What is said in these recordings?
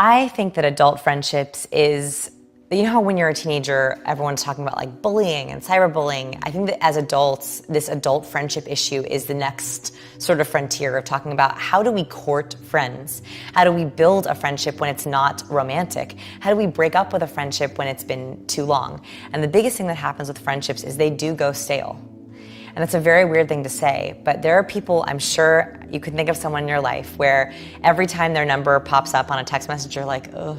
I think that adult friendships is, you know how when you're a teenager, everyone's talking about like bullying and cyberbullying. I think that as adults, this adult friendship issue is the next sort of frontier of talking about how do we court friends? How do we build a friendship when it's not romantic? How do we break up with a friendship when it's been too long? And the biggest thing that happens with friendships is they do go stale. And that's a very weird thing to say, but there are people, I'm sure you could think of someone in your life where every time their number pops up on a text message, you're like, oh,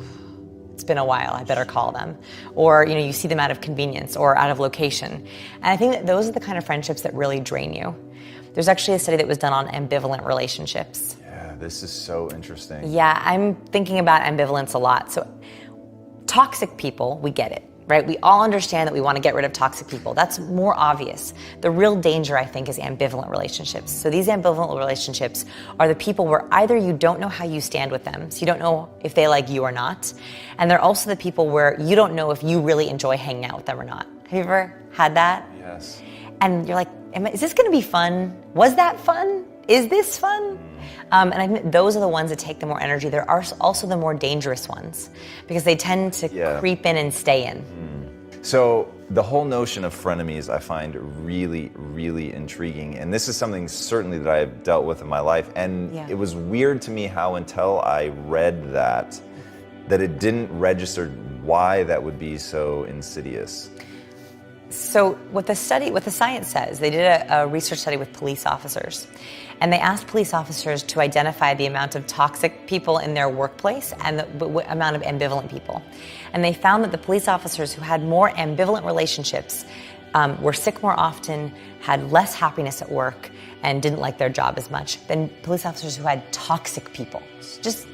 it's been a while, I better call them. Or you see them out of convenience or out of location. And I think that those are the kind of friendships that really drain you. There's actually a study that was done on ambivalent relationships. Yeah, this is so interesting. Yeah, I'm thinking about ambivalence a lot. So toxic people, we get it. Right? We all understand that we want to get rid of toxic people. That's more obvious. The real danger, I think, is ambivalent relationships. So these ambivalent relationships are the people where either you don't know how you stand with them, so you don't know if they like you or not, and they're also the people where you don't know if you really enjoy hanging out with them or not. Have you ever had that? Yes. And you're like, is this going to be fun? Was that fun? Is this fun? And I think those are the ones that take the more energy. There are also the more dangerous ones because they tend to creep in and stay in. So the whole notion of frenemies I find really, really intriguing. And this is something certainly that I've dealt with in my life. And it was weird to me how until I read that it didn't register why that would be so insidious. So what the science says, they did a research study with police officers, and they asked police officers to identify the amount of toxic people in their workplace and the amount of ambivalent people. And they found that the police officers who had more ambivalent relationships were sick more often, had less happiness at work, and didn't like their job as much than police officers who had toxic people. Just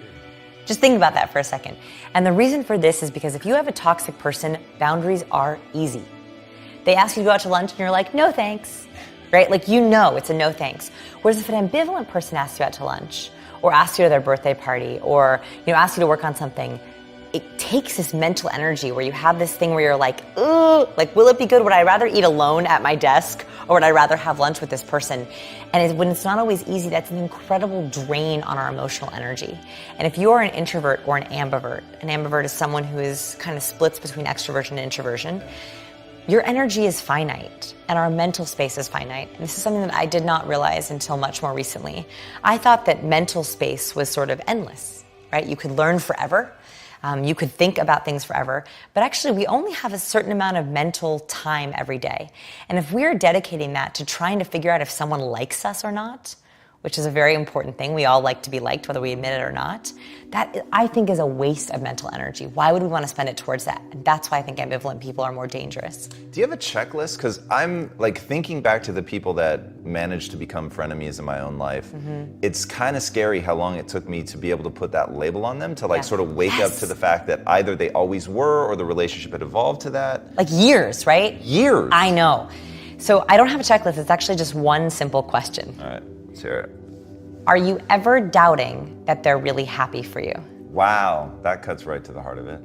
think about that for a second. And the reason for this is because if you have a toxic person, boundaries are easy. They ask you to go out to lunch and you're like, no thanks, right? Like it's a no thanks. Whereas if an ambivalent person asks you out to lunch or asks you to their birthday party or asks you to work on something, it takes this mental energy where you have this thing where you're like, ooh, like will it be good? Would I rather eat alone at my desk or would I rather have lunch with this person? And when it's not always easy, that's an incredible drain on our emotional energy. And if you are an introvert or an ambivert is someone who is kind of splits between extroversion and introversion, your energy is finite and our mental space is finite. And this is something that I did not realize until much more recently. I thought that mental space was sort of endless, right? You could learn forever. You could think about things forever. But actually, we only have a certain amount of mental time every day. And if we're dedicating that to trying to figure out if someone likes us or not, which is a very important thing. We all like to be liked, whether we admit it or not. That, I think, is a waste of mental energy. Why would we want to spend it towards that? And that's why I think ambivalent people are more dangerous. Do you have a checklist? Because I'm like thinking back to the people that managed to become frenemies in my own life. Mm-hmm. It's kind of scary how long it took me to be able to put that label on them, to sort of wake up to the fact that either they always were or the relationship had evolved to that. Like years, right? Years. I know. So I don't have a checklist. It's actually just one simple question. All right. Let's hear it. Are you ever doubting that they're really happy for you? Wow, that cuts right to the heart of it.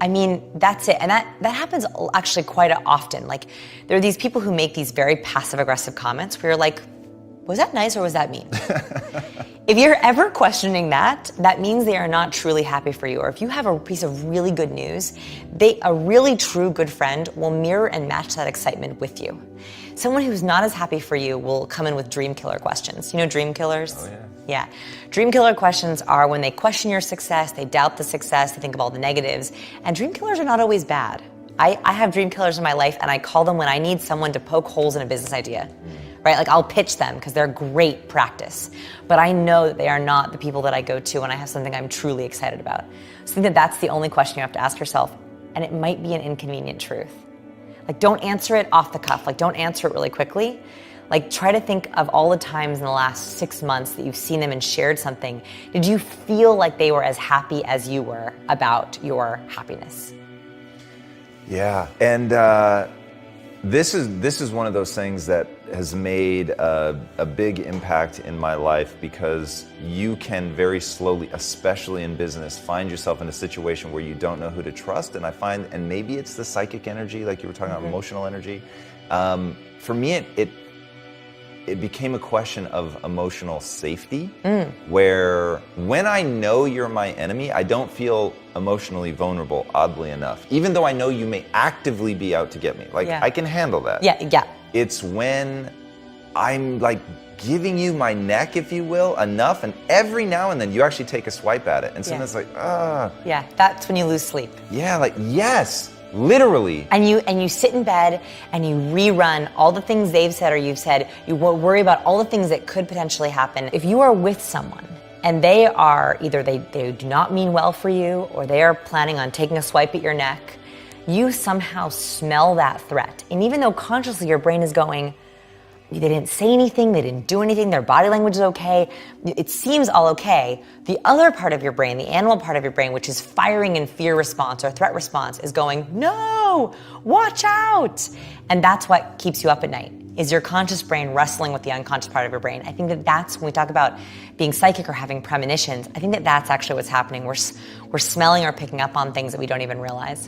I mean, that's it. And that happens actually quite often. Like, there are these people who make these very passive-aggressive comments where you're like, was that nice or was that mean? If you're ever questioning that, that means they are not truly happy for you. Or if you have a piece of really good news, a really true good friend will mirror and match that excitement with you. Someone who's not as happy for you will come in with dream killer questions. You know dream killers? Oh, yeah. Yeah. Dream killer questions are when they question your success, they doubt the success, they think of all the negatives. And dream killers are not always bad. I have dream killers in my life, and I call them when I need someone to poke holes in a business idea. Right? Like, I'll pitch them because they're great practice. But I know that they are not the people that I go to when I have something I'm truly excited about. So I think that that's the only question you have to ask yourself. And it might be an inconvenient truth. Like, don't answer it off the cuff. Like, don't answer it really quickly. Like, try to think of all the times in the last 6 months that you've seen them and shared something. Did you feel like they were as happy as you were about your happiness? Yeah, and this is one of those things that has made a big impact in my life, because you can very slowly, especially in business, find yourself in a situation where you don't know who to trust. And I find, and maybe it's the psychic energy, like you were talking about, emotional energy. For me, it became a question of emotional safety, where when I know you're my enemy, I don't feel emotionally vulnerable, oddly enough, even though I know you may actively be out to get me. Like, I can handle that. Yeah. It's when I'm like giving you my neck, if you will, enough, and every now and then you actually take a swipe at it, and sometimes like, Yeah, that's when you lose sleep. Yeah, like, yes. Literally. And you sit in bed and you rerun all the things they've said or you've said. You worry about all the things that could potentially happen. If you are with someone and they are either they do not mean well for you or they are planning on taking a swipe at your neck, you somehow smell that threat. And even though consciously your brain is going, they didn't say anything, they didn't do anything, their body language is okay, it seems all okay, the other part of your brain, the animal part of your brain, which is firing in fear response or threat response, is going, no, watch out. And that's what keeps you up at night, is your conscious brain wrestling with the unconscious part of your brain. I think that that's when we talk about being psychic or having premonitions, I think that that's actually what's happening. We're smelling or picking up on things that we don't even realize.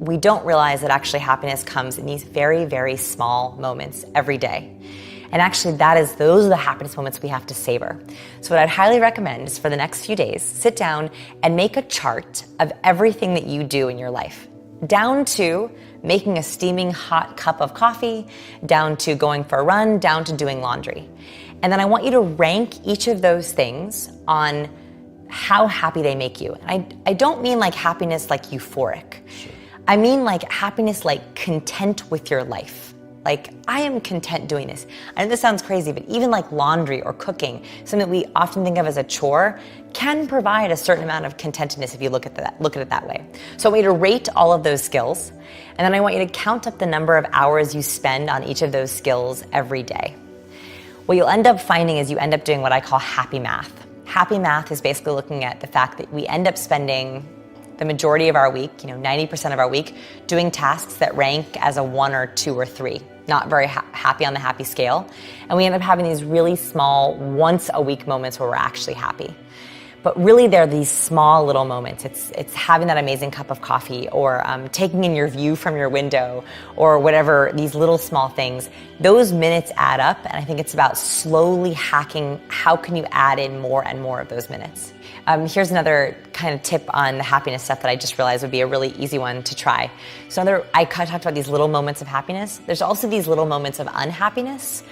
We don't realize that actually happiness comes in these very, very small moments every day. And actually those are the happiness moments we have to savor. So what I'd highly recommend is for the next few days, sit down and make a chart of everything that you do in your life. Down to making a steaming hot cup of coffee, down to going for a run, down to doing laundry. And then I want you to rank each of those things on how happy they make you. And I don't mean like happiness like euphoric. Sure. I mean like happiness, like content with your life. Like, I am content doing this. I know this sounds crazy, but even like laundry or cooking, something that we often think of as a chore, can provide a certain amount of contentedness if you look at it that way. So I want you to rate all of those skills, and then I want you to count up the number of hours you spend on each of those skills every day. What you'll end up finding is you end up doing what I call happy math. Happy math is basically looking at the fact that we end up spending the majority of our week, 90% of our week, doing tasks that rank as a 1 or 2 or 3, not very happy on the happy scale. And we end up having these really small, once a week moments where we're actually happy. But really, they're these small little moments. It's having that amazing cup of coffee, or taking in your view from your window, or whatever, these little small things. Those minutes add up, and I think it's about slowly hacking how can you add in more and more of those minutes. Here's another kind of tip on the happiness stuff that I just realized would be a really easy one to try. So I talked about these little moments of happiness. There's also these little moments of unhappiness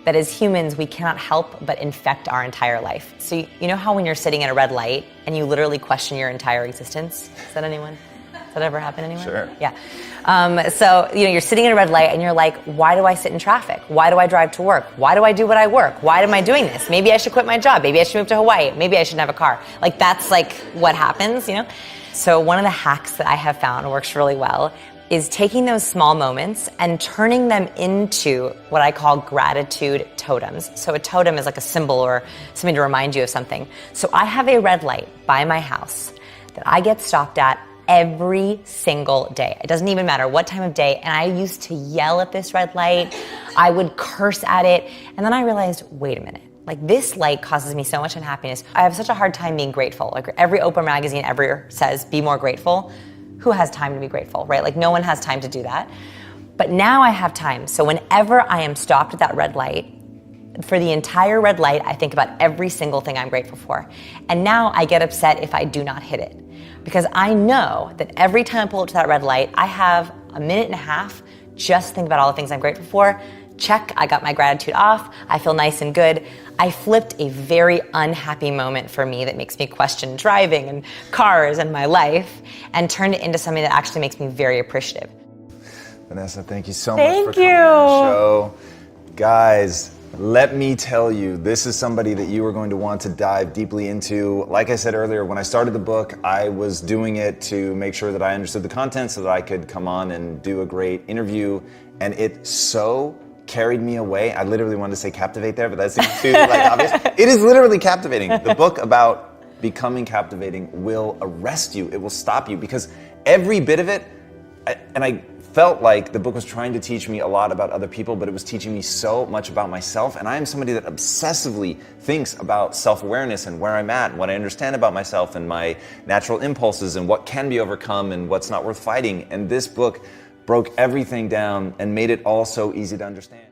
that as humans, we cannot help but infect our entire life. So you know how when you're sitting at a red light and you literally question your entire existence? Has that ever happened to anyone? Sure. Yeah. So you're sitting at a red light and you're like, why do I sit in traffic? Why do I drive to work? Why do I do what I work? Why am I doing this? Maybe I should quit my job. Maybe I should move to Hawaii. Maybe I shouldn't have a car. Like, that's like what happens, So one of the hacks that I have found works really well is taking those small moments and turning them into what I call gratitude totems. So a totem is like a symbol or something to remind you of something. So I have a red light by my house that I get stopped at every single day. It doesn't even matter what time of day. And I used to yell at this red light. I would curse at it. And then I realized, wait a minute. Like, this light causes me so much unhappiness. I have such a hard time being grateful. Like, every Oprah magazine ever says, be more grateful. Who has time to be grateful, right? Like, no one has time to do that. But now I have time. So whenever I am stopped at that red light, for the entire red light, I think about every single thing I'm grateful for. And now I get upset if I do not hit it. Because I know that every time I pull up to that red light, I have a minute and a half just to think about all the things I'm grateful for. Check, I got my gratitude off. I feel nice and good. I flipped a very unhappy moment for me that makes me question driving and cars and my life, and turned it into something that actually makes me very appreciative. Vanessa, thank you so much for coming on the show. Guys, let me tell you, this is somebody that you are going to want to dive deeply into. Like I said earlier, when I started the book, I was doing it to make sure that I understood the content so that I could come on and do a great interview. And it so carried me away. I literally wanted to say captivate there, but that seems too obvious. It is literally captivating. The book about becoming captivating will arrest you. It will stop you, because every bit of it, and I felt like the book was trying to teach me a lot about other people, but it was teaching me so much about myself. And I am somebody that obsessively thinks about self-awareness and where I'm at, and what I understand about myself and my natural impulses and what can be overcome and what's not worth fighting. And this book broke everything down and made it all so easy to understand.